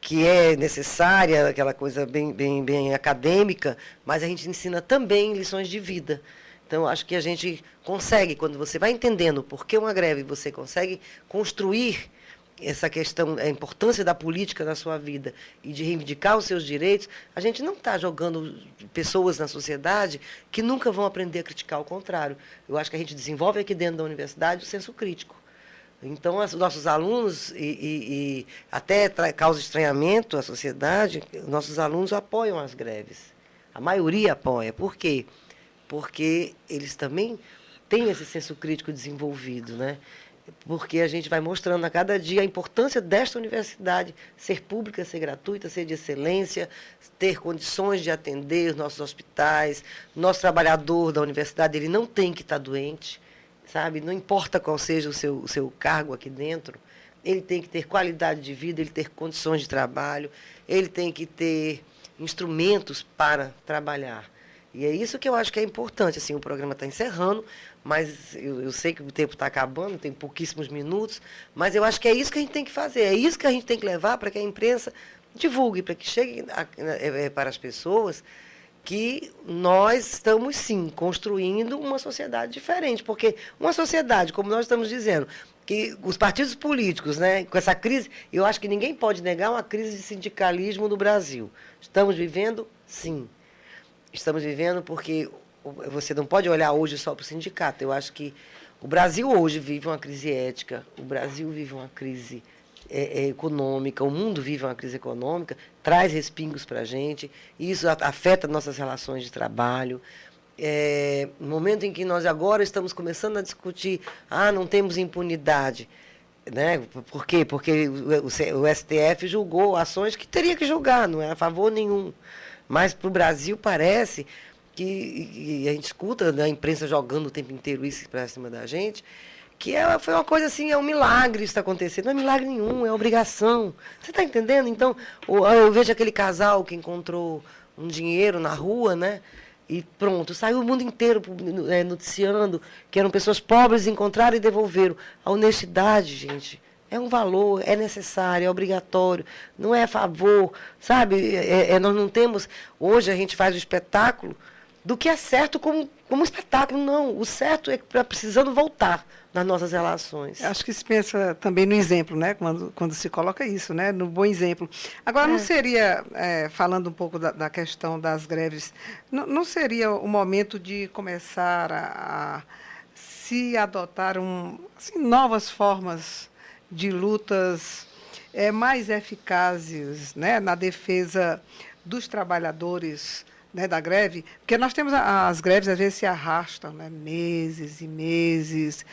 que é necessária, aquela coisa bem acadêmica, mas a gente ensina também lições de vida. Então, acho que a gente consegue, quando você vai entendendo por que uma greve, você consegue construir essa questão, a importância da política na sua vida e de reivindicar os seus direitos. A gente não está jogando pessoas na sociedade que nunca vão aprender a criticar, ao contrário. Eu acho que a gente desenvolve aqui dentro da universidade o senso crítico. Então, os nossos alunos, e até causa estranhamento à sociedade, nossos alunos apoiam as greves. A maioria apoia. Por quê? Porque eles também têm esse senso crítico desenvolvido, né? Porque a gente vai mostrando a cada dia a importância desta universidade ser pública, ser gratuita, ser de excelência, ter condições de atender os nossos hospitais. Nosso trabalhador da universidade, ele não tem que estar doente, sabe? Não importa qual seja o seu cargo aqui dentro, ele tem que ter qualidade de vida, ele ter condições de trabalho, ele tem que ter instrumentos para trabalhar. E é isso que eu acho que é importante. Assim, o programa está encerrando, mas eu sei que o tempo está acabando, tem pouquíssimos minutos, mas eu acho que é isso que a gente tem que fazer, é isso que a gente tem que levar para que a imprensa divulgue, para que chegue para as pessoas que nós estamos, sim, construindo uma sociedade diferente. Porque uma sociedade, como nós estamos dizendo, que os partidos políticos, né, com essa crise, eu acho que ninguém pode negar uma crise de sindicalismo no Brasil. Estamos vivendo, sim. Estamos vivendo porque você não pode olhar hoje só para o sindicato. Eu acho que o Brasil hoje vive uma crise ética, o Brasil vive uma crise econômica, o mundo vive uma crise econômica, traz respingos para a gente, e isso afeta nossas relações de trabalho. No momento em que nós agora estamos começando a discutir, não temos impunidade, né? Por quê? Porque o STF julgou ações que teria que julgar, não é a favor nenhum. Mas para o Brasil parece que, e a gente escuta, né, a imprensa jogando o tempo inteiro isso para cima da gente, que foi uma coisa assim, é um milagre isso está acontecendo. Não é milagre nenhum, é obrigação. Você está entendendo? Então, eu vejo aquele casal que encontrou um dinheiro na rua, né? E pronto, saiu o mundo inteiro noticiando que eram pessoas pobres, encontraram e devolveram. A honestidade, gente, é um valor, é necessário, é obrigatório, não é a favor, sabe? Nós não temos... Hoje a gente faz o espetáculo do que é certo como espetáculo. Não, o certo é precisando voltar nas nossas relações. Acho que se pensa também no exemplo, né? Quando se coloca isso, né? No bom exemplo. Agora, não seria, falando um pouco da questão das greves, não seria o momento de começar a se adotar assim, novas formas de lutas mais eficazes, né? Na defesa dos trabalhadores, né, da greve, porque nós temos as greves às vezes se arrastam, né, meses e meses.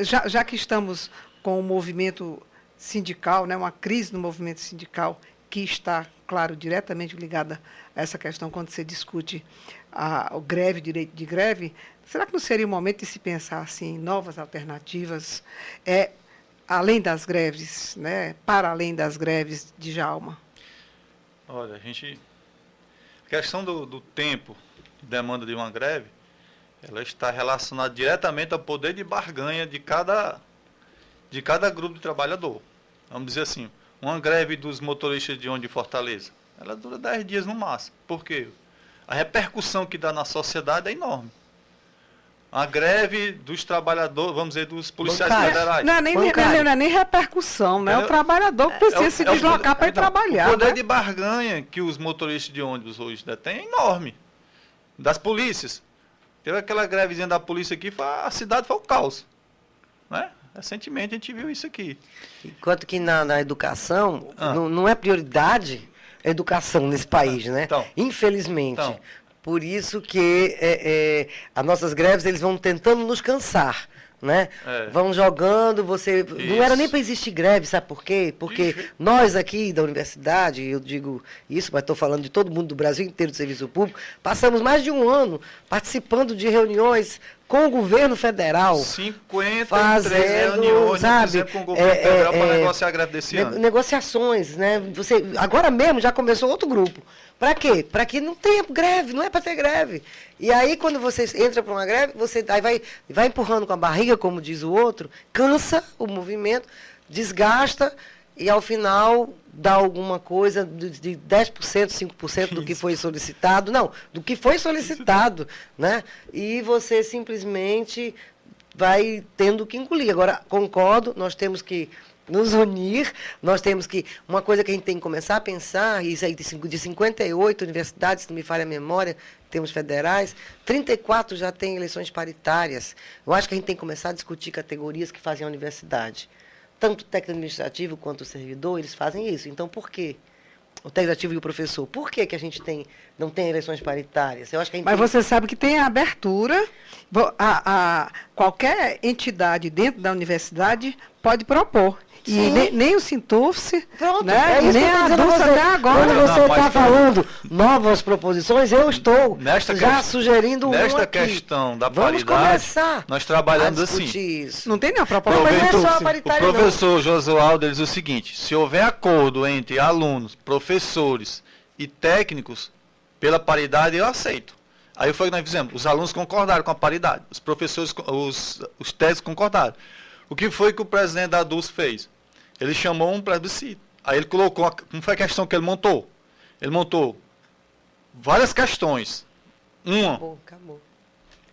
Já que estamos com o movimento sindical, né, uma crise no movimento sindical que está, claro, diretamente ligada a essa questão quando se discute o greve, direito de greve, será que não seria o momento de se pensar assim, em novas alternativas, além das greves, né, para além das greves, de Djalma? Olha, a questão do tempo de demanda de uma greve, ela está relacionada diretamente ao poder de barganha de cada grupo de trabalhador. vamos dizer assim, uma greve dos motoristas de ônibus de Fortaleza, ela dura 10 dias no máximo. Por quê? A repercussão que dá na sociedade é enorme. A greve dos trabalhadores, vamos dizer, dos policiais federais. Não é nem repercussão, né? O trabalhador que precisa se deslocar para ir trabalhar. O poder né? de barganha que os motoristas de ônibus hoje detêm é enorme. Das polícias. Teve aquela grevezinha da polícia aqui, a cidade foi o caos. Né? Recentemente a gente viu isso aqui. Enquanto que na educação, não é prioridade a educação nesse país, né? Então, infelizmente. Por isso que as nossas greves, eles vão tentando nos cansar, né? Vão jogando, não era nem para existir greve, sabe por quê? Porque nós aqui da universidade, eu digo isso, mas estou falando de todo mundo do Brasil inteiro do serviço público, passamos mais de um ano participando de reuniões com o governo federal. 53 reuniões, sabe, com o governo federal para negociar a greve desse ano. Negociações, né? Agora mesmo já começou outro grupo. Para quê? Para que não tenha greve, não é para ter greve. E aí, quando você entra para uma greve, você aí vai empurrando com a barriga, como diz o outro, cansa o movimento, desgasta e, ao final, dá alguma coisa de 10%, 5% do que foi solicitado. Não, do que foi solicitado, né? E você simplesmente vai tendo que engolir. Agora, concordo, nós temos que nos unir, nós temos que... Uma coisa que a gente tem que começar a pensar, isso aí de 58 universidades, se não me falha a memória, temos federais, 34 já tem eleições paritárias. Eu acho que a gente tem que começar a discutir categorias que fazem a universidade. Tanto o técnico administrativo quanto o servidor, eles fazem isso. Então, por quê? O técnico administrativo e o professor, por que a gente não tem eleições paritárias? Eu acho que Mas você sabe que tem a abertura, qualquer entidade dentro da universidade pode propor. E nem o Sintufse, né? Nem a DUS até agora. Quando você está falando novas proposições, eu estou sugerindo uma nesta aqui. Questão da Vamos paridade, começar nós trabalhamos assim. Isso. Não tem nenhuma proposta. Mas não é só a paritária, o professor Josualdo diz o seguinte: se houver acordo entre alunos, professores e técnicos pela paridade, eu aceito. Aí foi o que nós fizemos. Os alunos concordaram com a paridade, os professores, os técnicos concordaram. O que foi que o presidente da DUS fez? Ele chamou um plebiscito. Aí ele colocou, como foi a questão que ele montou? Ele montou várias questões. Acabou.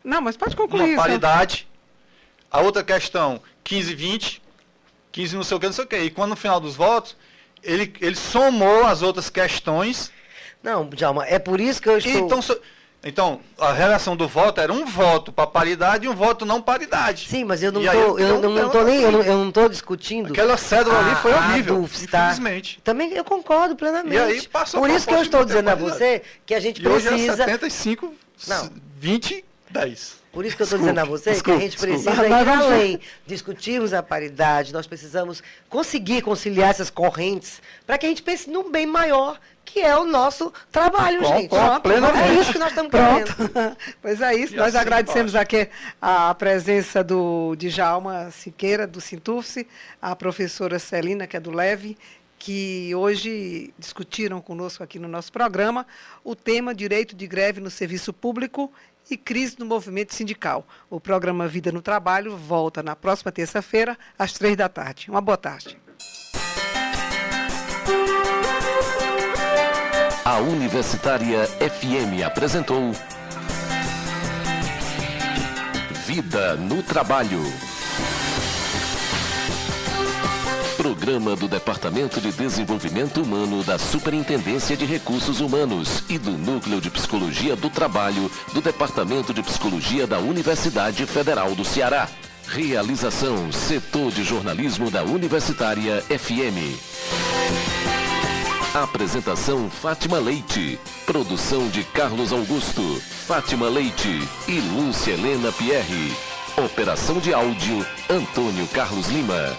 Não, mas pode concluir. Uma paridade. A outra questão, 15, 20. 15 não sei o que, não sei o que. E quando no final dos votos, ele somou as outras questões. Não, Djalma, é por isso que eu estou... Então, a relação do voto era um voto para paridade e um voto não paridade. Sim, mas eu não estou discutindo. Aquela cédula ali foi horrível, infelizmente. Também eu concordo plenamente. E aí passou por isso que eu estou dizendo a você que a gente precisa... Hoje é 75, 20, 10. Por isso que eu estou dizendo a você que a gente precisa ir além, discutirmos a paridade, nós precisamos conseguir conciliar essas correntes para que a gente pense num bem maior, que é o nosso trabalho, gente. É isso que nós estamos querendo. Pois é isso, nós agradecemos aqui a presença do Djalma Siqueira, do Sintufse, a professora Celina, que é do LEVE, que hoje discutiram conosco aqui no nosso programa o tema direito de greve no serviço público e crise no movimento sindical. O programa Vida no Trabalho volta na próxima terça-feira, às 15h. Uma boa tarde. A Universitária FM apresentou Vida no Trabalho. Programa do Departamento de Desenvolvimento Humano da Superintendência de Recursos Humanos e do Núcleo de Psicologia do Trabalho do Departamento de Psicologia da Universidade Federal do Ceará. Realização: Setor de Jornalismo da Universitária FM. Apresentação: Fátima Leite. Produção de Carlos Augusto, Fátima Leite e Lúcia Helena Pierre. Operação de áudio: Antônio Carlos Lima.